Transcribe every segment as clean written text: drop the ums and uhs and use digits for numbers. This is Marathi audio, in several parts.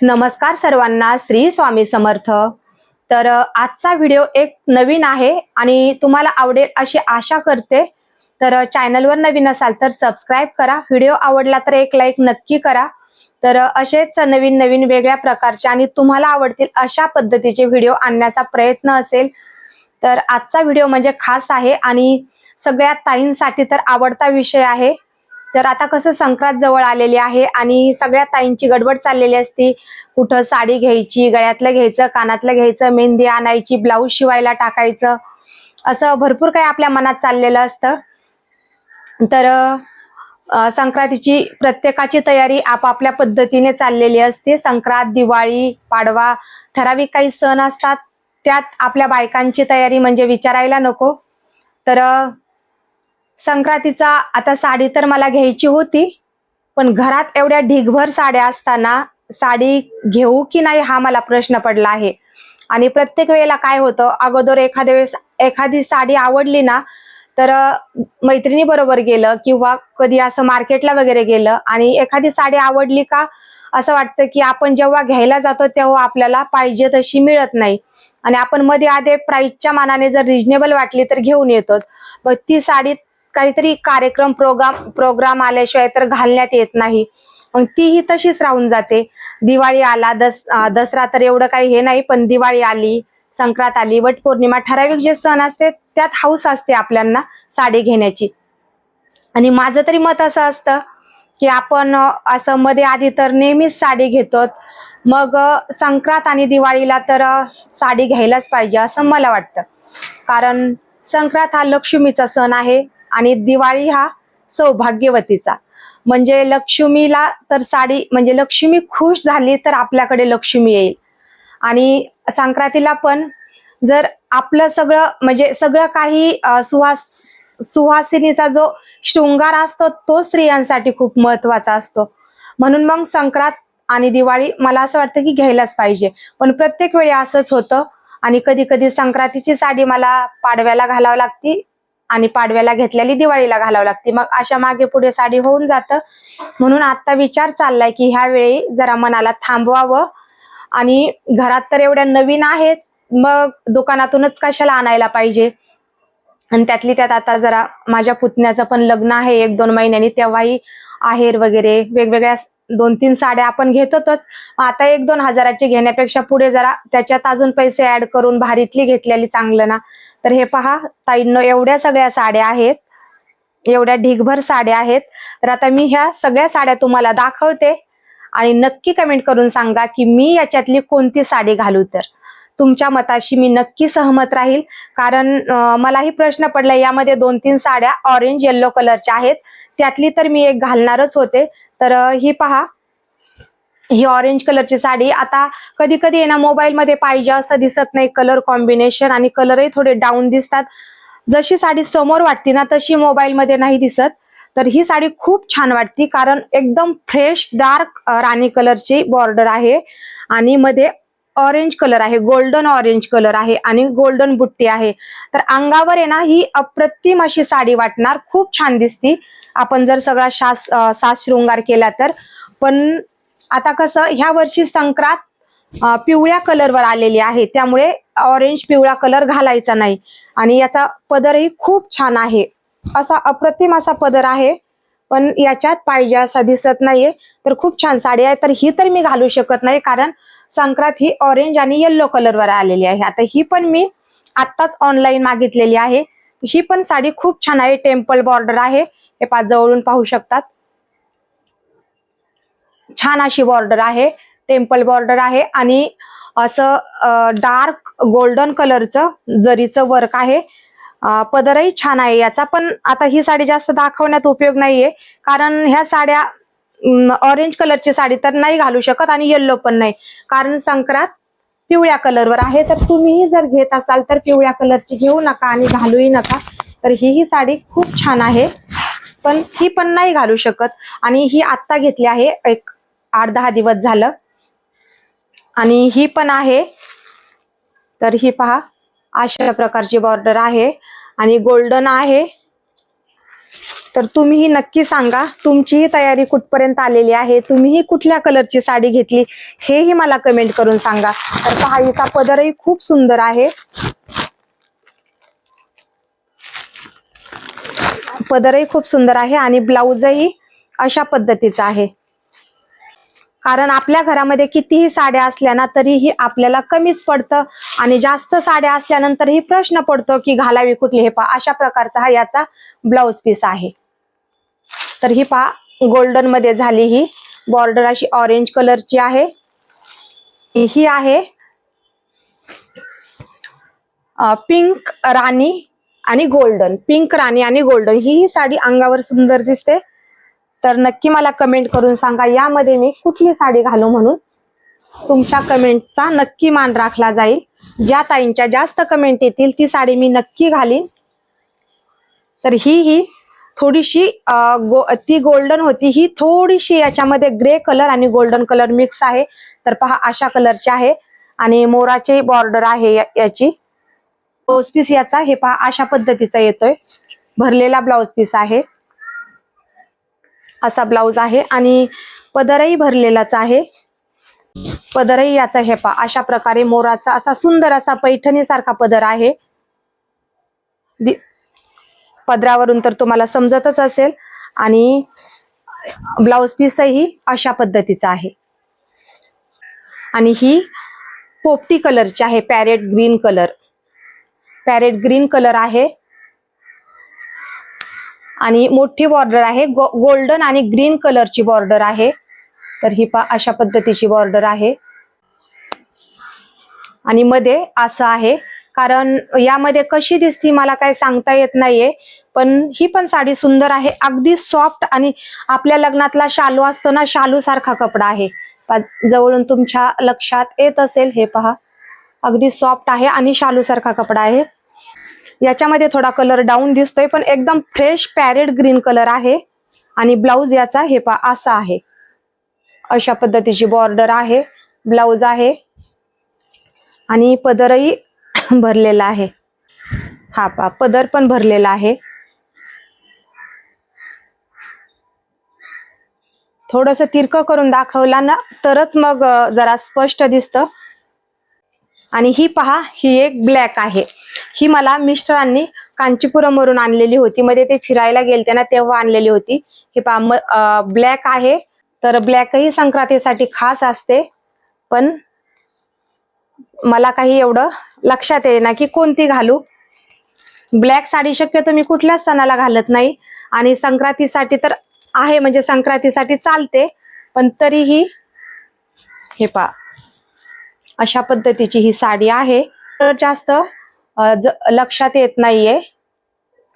नमस्कार सर्वांना, श्री स्वामी समर्थ। तर आजचा व्हिडिओ एक नवीन आहे आणि तुम्हाला आवडेल अशी आशा करते। तर चॅनलवर नवीन असाल तर सबस्क्राइब करा, व्हिडिओ आवडला तर एक लाईक नक्की करा। तर असेच नवीन नवीन वेगळ्या प्रकारचे आणि तुम्हाला आवडतील अशा पद्धतीचे व्हिडिओ आणण्याचा प्रयत्न असेल। तर आजचा व्हिडिओ म्हणजे खास आहे आणि सगळ्या ताईंसाठी तर आवडता विषय आहे। तर आता कसं संक्रांत जवळ आलेली आहे आणि सगळ्या ताईंची गडबड चाललेली असती, कुठं साडी घ्यायची, गळ्यातलं घ्यायचं, कानातलं घ्यायचं, मेहंदी आणायची, ब्लाऊज शिवायला टाकायचं, असं भरपूर काही आपल्या मनात चाललेलं असतं। तर संक्रांतीची प्रत्येकाची तयारी आपापल्या पद्धतीने चाललेली असते। संक्रांत, दिवाळी, पाडवा, ठराविक काही सण असतात, त्यात आपल्या बायकांची तयारी म्हणजे विचारायला नको। तर संक्रांतीचा आता साडी तर मला घ्यायची होती, पण घरात एवढ्या ढिगभर साड्या असताना साडी घेऊ की नाही हा मला प्रश्न पडला आहे। आणि प्रत्येक वेळेला काय होतं, अगोदर एखाद्या वेळेस एखादी साडी आवडली ना, तर मैत्रिणी बरोबर गेलं किंवा कधी असं मार्केटला वगैरे गेलं आणि एखादी साडी आवडली का असं वाटतं की आपण जेव्हा घ्यायला जातो तेव्हा आपल्याला पाहिजे तशी मिळत नाही आणि आपण मध्ये आधे प्राइसच्या मानाने जर रिजनेबल वाटली तर घेऊन येतो। मग ती साडी काहीतरी कार्यक्रम प्रोग्राम आल्याशिवाय तर घालण्यात येत नाही, मग तीही तशीच राहून जाते। दिवाळी आला, दसरा तर एवढं काही हे नाही, पण दिवाळी आली, संक्रांत आली, वटपौर्णिमा, ठराविक जे सण असते त्यात हौस असते आपल्याला साडी घेण्याची। आणि माझं तरी मत असं असतं की आपण असं मध्ये आधी तर नेहमीच साडी घेतो, मग संक्रांत आणि दिवाळीला तर साडी घ्यायलाच पाहिजे असं मला वाटतं। कारण संक्रांत हा लक्ष्मीचा सण आहे आणि दिवाळी हा सौभाग्यवतीचा, म्हणजे लक्ष्मीला तर साडी म्हणजे लक्ष्मी खुश झाली तर आपल्याकडे लक्ष्मी येईल। आणि संक्रांतीला पण जर आपलं सगळं म्हणजे सगळं काही सुहासिनीचा जो शृंगार असतो तो स्त्रियांसाठी खूप महत्वाचा असतो, म्हणून मग संक्रांत आणि दिवाळी मला असं वाटतं की घ्यायलाच पाहिजे। पण प्रत्येक वेळी असंच होतं आणि कधी कधी संक्रांतीची साडी मला पाडव्याला घालावी लागती आणि पाडव्याला घेतलेली दिवाळीला घालावी लागते, मग अशा मागे पुढे साडी होऊन जातं। म्हणून आता विचार चाललाय की ह्या वेळी जरा मनाला थांबवावं आणि घरात तर एवढ्या नवीन आहेत, मग दुकानातूनच कशाला आणायला पाहिजे। आणि त्यातली त्यात आता जरा माझ्या पुतण्याचं पण लग्न आहे 1-2 महिन्यांनी, तेव्हाही आहेर वगैरे वेगवेगळ्या 2-3 साड्या आपण घेतोच। आता 1-2 हजाराची घेण्यापेक्षा पुढे जरा त्याच्यात अजून पैसे ऍड करून भारीतली घेतलेली चांगलं ना। तर हे पहा ताईंनो, एवढ्या सगळ्या साड्या आहेत, एवढ्या ढिगभर साड्या आहेत। तर आता मी ह्या सगळ्या साड्या तुम्हाला दाखवते आणि नक्की कमेंट करून सांगा की मी याच्यातली कोणती साडी घालू। तर तुमच्या मताशी मी नक्की सहमत राहील, कारण मलाही प्रश्न पडला, यामध्ये 2-3 साड्या ऑरेंज येलो कलरच्या आहेत, त्यातली तर मी एक घालणारच होते। तर ही पहा, ही ऑरेंज कलरची साडी आता कधी कधी ना मोबाईल मध्ये पाहिजे असं दिसत नाही कलर कॉम्बिनेशन, आणि कलरही थोडे डाऊन दिसतात। जशी साडी समोर वाटते ना तशी मोबाईल मध्ये नाही दिसत। तर ही साडी खूप छान वाटते, कारण एकदम फ्रेश डार्क राणी कलरची बॉर्डर आहे आणि मध्ये ऑरेंज कलर आहे, गोल्डन ऑरेंज कलर आहे आणि गोल्डन बुट्टी आहे। तर अंगावर आहे ना ही अप्रतिम अशी साडी वाटणार, खूप छान दिसती आपण जर सगळा साज शृंगार केला तर। पण आता कसं ह्या वर्षी संक्रांत पिवळ्या कलरवर आलेली आहे, त्यामुळे ऑरेंज पिवळा कलर घालायचा नाही। आणि याचा पदरही खूप छान आहे, असा अप्रतिम असा पदर आहे, पण याच्यात पाहिजे असा दिसत नाहीये। तर खूप छान साडी आहे, तर ही तर मी घालू शकत नाही कारण संक्रांत ही ऑरेंज आणि येल्लो कलरवर आलेली आहे। आता ही पण मी आत्ताच ऑनलाईन मागितलेली आहे। ही पण साडी खूप छान आहे, टेम्पल बॉर्डर आहे, हे पहा जवळून पाहू शकतात, छान अशी बॉर्डर आहे, टेम्पल बॉर्डर आहे आणि असं डार्क गोल्डन कलरचं जरीचं वर्क आहे। पदरही छान आहे याचा। पण आता ही साडी जास्त दाखवण्यात उपयोग नाहीये, कारण ह्या साड्या ऑरेंज कलरची साडी तर नाही घालू शकत आणि येल्लो पण नाही, कारण संक्रांत पिवळ्या कलरवर आहे। तर तुम्हीही जर घेत असाल तर पिवळ्या कलरची घेऊ नका आणि घालूही नका। तर ही साडी खूप छान आहे, पण ही पण नाही घालू शकत आणि ही आत्ता घेतली आहे, एक 8-10 दिवस झालं। आणि ही पण आहे, तर ही पहा अशा प्रकारची बॉर्डर आहे आणि गोल्डन आहे। तर तुम्हीही नक्की सांगा तुमचीही तयारी कुठपर्यंत आलेली आहे, तुम्हीही कुठल्या कलरची साडी घेतली हेही मला कमेंट करून सांगा. तर पहा हिचा पदरही खूप सुंदर आहे, पदरही खूप सुंदर आहे आणि ब्लाऊजही अशा पद्धतीचा आहे. कारण आपल्या घरामध्ये कितीही साड्या असल्या ना तरीही आपल्याला कमीच पडतं आणि जास्त साड्या असल्यानंतरही प्रश्न पडतो की घालावी कुठली. हे पहा अशा प्रकारचा हा याचा ब्लाऊज पीस आहे. तर ही पहा गोल्डन मध्ये झाली, ही बॉर्डर अशी ऑरेंज कलरची आहे. ही आहे पिंक राणी आणि गोल्डन, पिंक राणी आणि गोल्डन. ही साडी अंगावर सुंदर दिसते. तर नक्की मला कमेंट करून सांगा यामध्ये मी कुठली साडी घालू म्हणून. तुमच्या कमेंटचा नक्की मान राखला जाईल. ज्या ताईंच्या जास्त कमेंट येतील ती साडी मी नक्की घालीन. तर ही थोडीशी ती गोल्डन होती, ही थोडीशी याच्यामध्ये ग्रे कलर आणि गोल्डन कलर मिक्स आहे. तर पहा अशा कलरची आहे आणि मोराचे बॉर्डर आहे याची. ब्लाउज पीस याचा हे पहा अशा पद्धतीचा येतोय, भरलेला ब्लाउज पीस आहे. असा ब्लाउज आहे आणि पदरही भरलेलाच आहे. पदरही याचा हे पहा अशा प्रकारे मोराचा असा सुंदर असा पैठणी सारखा पदर आहे. पदरावरून तर तुम्हाला समजतच असेल. आणि ब्लाउज पीसही अशा पद्धतीचा आहे आणि ही पोपटी कलरची आहे, parrot green colour, parrot green colour आहे आणि मोठी बॉर्डर आहे, गोल्डन आणि ग्रीन कलरची बॉर्डर आहे. तर ही पहा अशा पद्धतीची बॉर्डर आहे आणि मध्ये असं आहे. कारण यामध्ये कशी दिसती मला काही सांगता येत नाहीये, पण ही पण साडी सुंदर आहे, अगदी सॉफ्ट आणि आपल्या लग्नातला शालू असतो ना, शालू सारखा कपडा आहे. जवळून तुमच्या लक्षात येत असेल, हे पहा अगदी सॉफ्ट आहे आणि शालू सारखा कपडा आहे. याच्यामध्ये थोडा कलर डाऊन दिसतोय पण एकदम फ्रेश पॅरेट ग्रीन कलर आहे आणि ब्लाऊज याचा हे पहा असा आहे. अशा पद्धतीची बॉर्डर आहे, ब्लाऊज आहे आणि पदरही भरलेला आहे. हा पहा पदर पण भरलेला आहे. थोडस तिरकं करून दाखवला ना तरच मग जरा स्पष्ट दिसतं. आणि ही पहा ही एक ब्लॅक आहे. ही मला मिस्टरांनी कांचीपुरम वरून आणलेली होती, मध्ये ते फिरायला गेलते ना तेव्हा आणलेली होती. हे पहा ब्लॅक आहे. तर ब्लॅकही संक्रांतीसाठी खास असते, पण मला काही एवढं लक्षात येईना की कोणती घालू. ब्लॅक साडी शक्यतो मी कुठल्याच सणाला घालत नाही आणि संक्रांतीसाठी तर आहे, म्हणजे संक्रांतीसाठी चालते, पण तरीही हे पहा अशा पद्धतीची ही साडी आहे. तर जास्त लक्षात येत नाहीये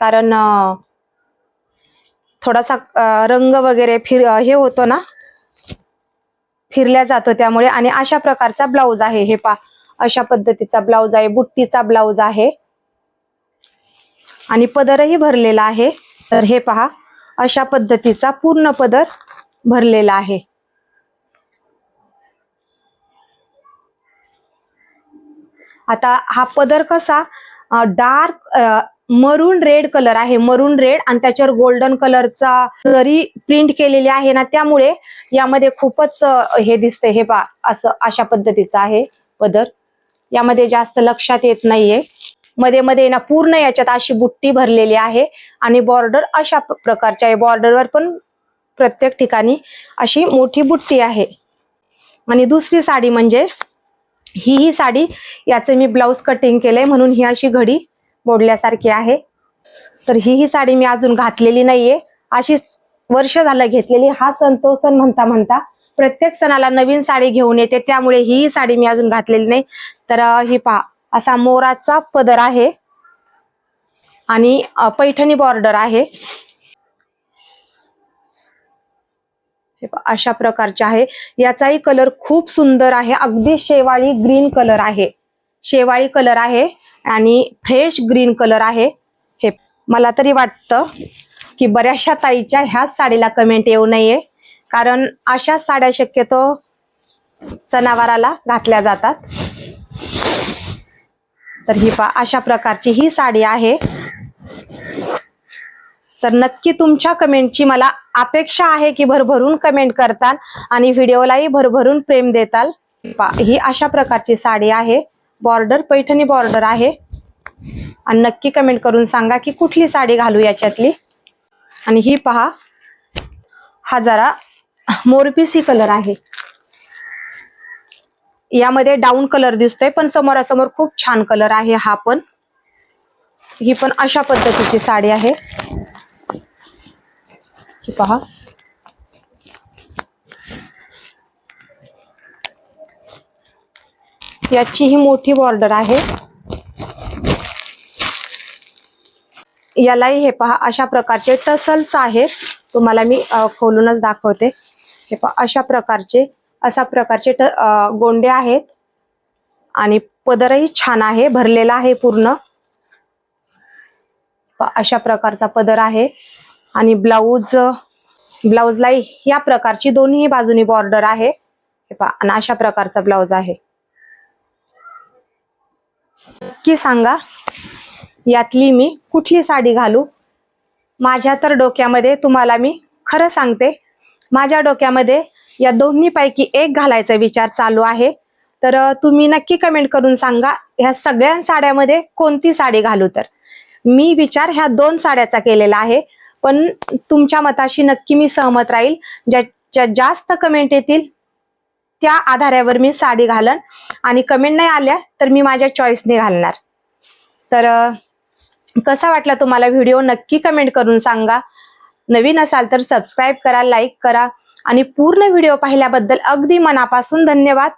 कारण थोडासा रंग वगैरे हे होतो ना, फिरल्या जातो त्यामुळे. आणि अशा प्रकारचा ब्लाऊज आहे. हे पहा अशा पद्धतीचा ब्लाऊज आहे, बुट्टीचा ब्लाऊज आहे आणि पदरही भरलेला आहे. तर हे पहा अशा पद्धतीचा पूर्ण पदर भरलेला आहे. आता हा पदर कसा डार्क मरून रेड कलर आहे, मरून रेड आणि त्याच्यावर गोल्डन कलरचा जरी प्रिंट केलेली आहे ना, त्यामुळे यामध्ये खूपच हे दिसते. हे पहा असं अशा पद्धतीचा आहे पदर. यामध्ये जास्त लक्षात येत नाहीये. मध्ये मध्ये ना पूर्ण याच्यात अशी बुट्टी भरलेली आहे आणि बॉर्डर अशा प्रकारची आहे. बॉर्डरवर पण प्रत्येक ठिकाणी अशी मोठी बुट्टी आहे. आणि दुसरी साडी म्हणजे ही साडी, याचं मी ब्लाऊज कटिंग केलंय म्हणून ही अशी घडी मोडल्यासारखी आहे. तर ही साडी मी अजून घातलेली नाहीये, अशी वर्ष झालं घेतलेली. हा सण तो सण म्हणता म्हणता प्रत्येक सणाला नवीन साडी घेऊन येते, त्यामुळे ही साडी मी अजून घातलेली नाही. तर ही पहा असा मोराचा पदर आहे आणि पैठणी बॉर्डर आहे. अशा प्रकारचे आहे. याचाही कलर खूप सुंदर आहे, अगदी शेवाळी ग्रीन कलर आहे, शेवाळी कलर आहे आणि फ्रेश ग्रीन कलर आहे. हे मला तरी वाटतं की बऱ्याचशा ताईच्या ह्याच साडीला कमेंट येऊ नये, कारण अशा साड्या शक्यतो सणावाराला घातल्या जातात. तर ही पहा अशा प्रकारची ही साडी आहे. तर नक्की तुमच्या कमेंटची मला अपेक्षा आहे की भरभरून कमेंट करताल आणि व्हिडिओलाही भरभरून प्रेम देताल। ही अशा प्रकारची साडी आहे, बॉर्डर पैठणी बॉर्डर आहे आणि नक्की कमेंट करून सांगा की कुठली साडी घालू याच्यातली। आणि ही पहा, हा जरा मोरपिसी कलर आहे, यामध्ये डाऊन कलर दिसतोय पण समोरासमोर खूप छान कलर आहे हा पण। ही पण अशा पद्धतीची साडी आहे, ही पहा। याची ही मोठी बॉर्डर आहे, यालाही हे पहा अशा प्रकारचे टसल्स आहेत, तुम्हाला मी खोलूनच दाखवते। हे पहा अशा प्रकारचे गोंडे आहेत आणि पदरही छान आहे, भरलेला आहे पूर्ण। अशा प्रकारचा पदर आहे आणि ब्लाउजला या प्रकारची दोन्ही बाजूनी बॉर्डर आहे, हे पहा। आणि अशा प्रकारचा ब्लाउज आहे। नक्की सांगा यातली मी कुठली साडी घालू। माझ्या तर डोक्यामध्ये, तुम्हाला मी खरं सांगते, माझ्या डोक्यामध्ये या दोन्ही पैकी एक घालायचा विचार चालू आहे। तर तुम्ही नक्की कमेंट करून सांगा ह्या सगळ्या साड्यामध्ये कोणती साडी घालू। तर मी विचार ह्या 2 साड्याचा केलेला आहे, पण तुमच्या मताशी नक्की मी सहमत राहील। ज्याच्या जास्त कमेंट येतील त्या आधारावर मी साडी घालन आणि कमेंट नाही आल्या तर मी माझ्या चॉईसने घालणार। तर कसा वाटला तुम्हाला व्हिडिओ नक्की कमेंट करून सांगा। नवीन असाल तर सबस्क्राईब करा, लाईक करा आणि पूर्ण व्हिडिओ पाहिल्याबद्दल अगदी मनापासून धन्यवाद।